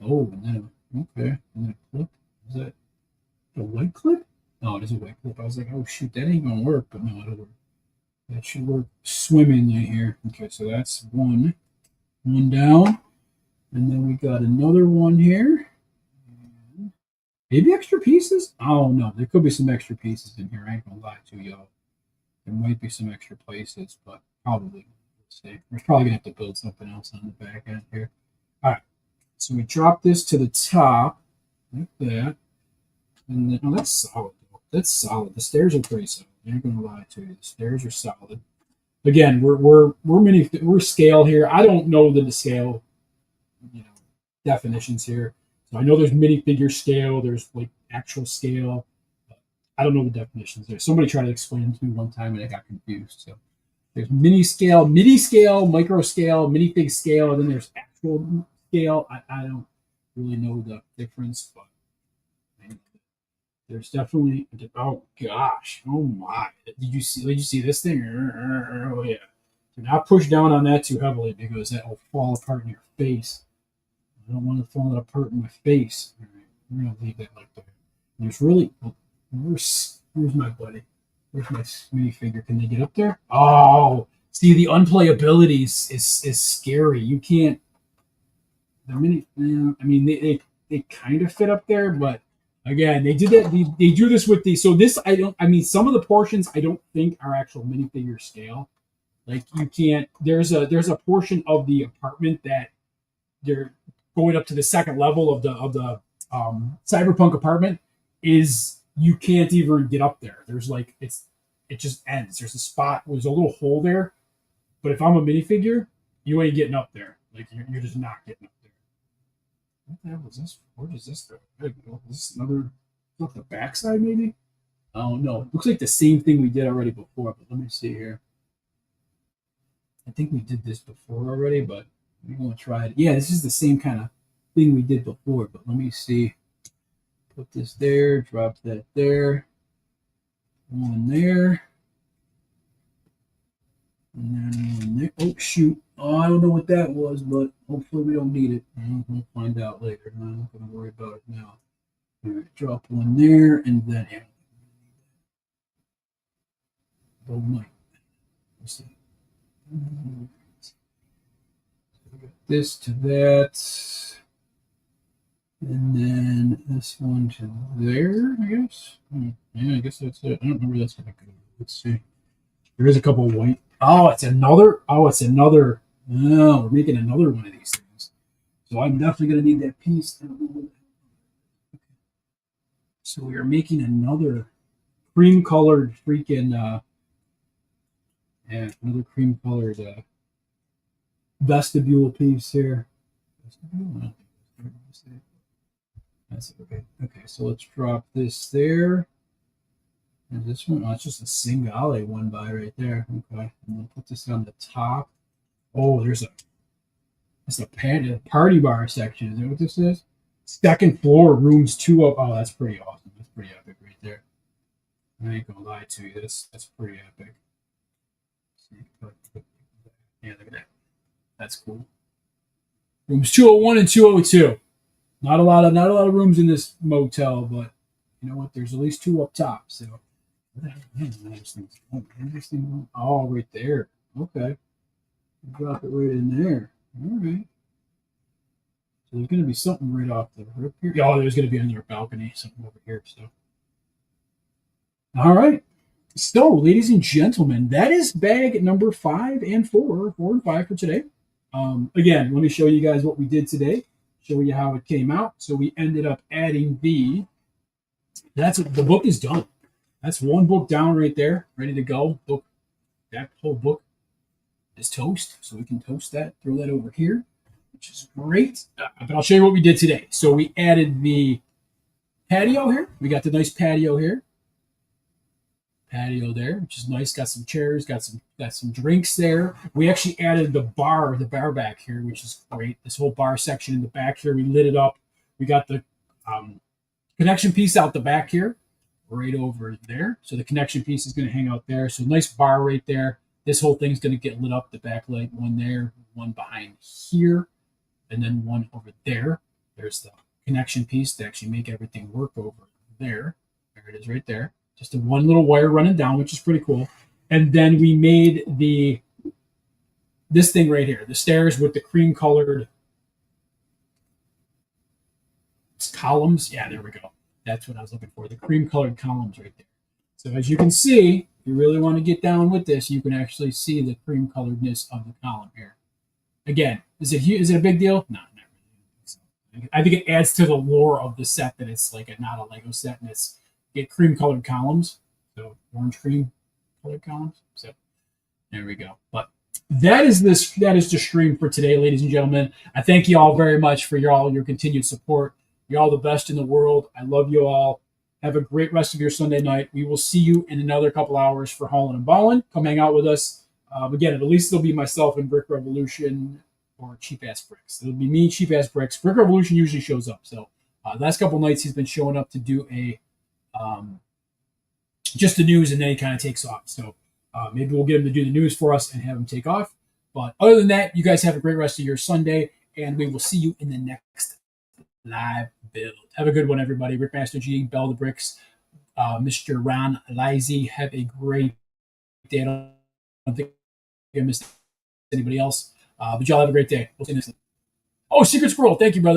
Oh, and then okay. And then a clip. Is that a white clip? No, it is a white clip. I was like, oh shoot, that ain't gonna work, but no, it'll work. That should work swimmingly here. Okay, so that's one down. And then we got another one here. Maybe extra pieces? Oh no, there could be some extra pieces in here. I ain't gonna lie to y'all. There might be some extra places, but probably. Let's see. We're probably gonna have to build something else on the back end here. All right. So we drop this to the top, like that. And then, oh, that's solid. That's solid. The stairs are pretty solid. I ain't gonna lie to you. The stairs are solid. Again, we're scale here. I don't know the scale, definitions here. So I know there's minifigure scale. There's like actual scale. I don't know the definitions there. Somebody tried to explain them to me one time and I got confused. So there's mini scale, micro scale, minifig scale, and then there's actual scale. I don't really know the difference, but there's definitely. Oh gosh! Oh my! Did you see this thing? Oh yeah! Do not push down on that too heavily because that will fall apart in your face. I don't want it falling apart in my face. All right, we're gonna leave that like that. And there's really. Where's my buddy? Where's my minifigure? Can they get up there? Oh, see the unplayability is scary. You can't. The mini. I mean, they kind of fit up there, but. Again, they did that. They do this with the. So this, I mean, some of the portions I don't think are actual minifigure scale. Like you can't. There's a portion of the apartment that they're going up to the second level of the cyberpunk apartment. Is you can't even get up there. There's like it just ends. There's a spot. There's a little hole there. But if I'm a minifigure, you ain't getting up there. Like you're just not getting up there. What the hell is this? Where does this go? Is this another? Look, the backside maybe? Oh no, looks like the same thing we did already before. But let me see here. I think we did this before already, but we're gonna try it. Yeah, this is the same kind of thing we did before. But let me see. Put this there. Drop that there. One there. And then one there. Oh shoot. Oh, I don't know what that was, but hopefully we don't need it. We'll find out later. I'm not going to worry about it now. All right, drop one there, and then oh my. Let's see. This to that, and then this one to there. I guess. Yeah, I guess that's it. I don't know where that's going to go. Let's see. There is a couple of white. Oh, it's another. Oh, we're making another one of these things. So I'm definitely going to need that piece. So we are making another cream-colored freaking, another cream-colored vestibule piece here. Vestibule? That's okay. Okay, so let's drop this there. And this one, oh, it's just a Singale one by right there. Okay, and we'll put this on the top. Oh, there's a party bar section. Is that what this is? Second floor, rooms 2 up. Oh, that's pretty awesome. That's pretty epic right there. I ain't gonna lie to you. That's pretty epic. Yeah, look at that. That's cool. Rooms 201 and 202. Not a lot of rooms in this motel, but you know what? There's at least two up top. So where the hell these things? This thing? Oh, right there. Okay. Drop it right in there. All right. So there's going to be something right off the rip here. Oh, there's going to be another balcony, something over here. So, all right. So, ladies and gentlemen, that is bag number 4 and 5 for today. Again, let me show you guys what we did today. Show you how it came out. So we ended up adding the book is done. That's one book down right there, ready to go. Book, that whole book is toast. So we can toast that, throw that over here, which is great. But I'll show you what we did today. So we added the patio here. We got the nice patio here. Patio there, which is nice. Got some chairs, got some drinks there. We actually added the bar back here, which is great. This whole bar section in the back here, we lit it up. We got the connection piece out the back here, right over there. So the connection piece is going to hang out there. So nice bar right there. This whole thing's going to get lit up. The back light, one there, one behind here, and then one over there. There's the connection piece to actually make everything work over there. There it is right there. Just a one little wire running down, which is pretty cool. And then we made this thing right here, the stairs with the cream colored columns. Yeah, there we go. That's what I was looking for. The cream colored columns right there. So as you can see, if you really want to get down with this, you can actually see the cream coloredness of the column here. Again, is it a big deal? No, not really. I think it adds to the lore of the set that it's like not a Lego set, and it's get cream colored columns, so orange cream colored columns. So there we go. But that is the stream for today, ladies and gentlemen. I thank you all very much for your continued support. You're all the best in the world. I love you all. Have a great rest of your Sunday night. We will see you in another couple hours for Haulin' and Ballin'. Come hang out with us. Again, at least it'll be myself and Brick Revolution or Cheap Ass Bricks. It'll be me, Cheap Ass Bricks. Brick Revolution usually shows up. So last couple nights he's been showing up to do just the news, and then he kind of takes off. So maybe we'll get him to do the news for us and have him take off. But other than that, you guys have a great rest of your Sunday, and we will see you in the next live build. Have a good one, everybody. Rick Master G, Bell the Bricks, Mr. Ron Lizy. Have a great day. I don't think I missed anybody else. But y'all have a great day. We'll see you next time. Oh, Secret Squirrel. Thank you, brother.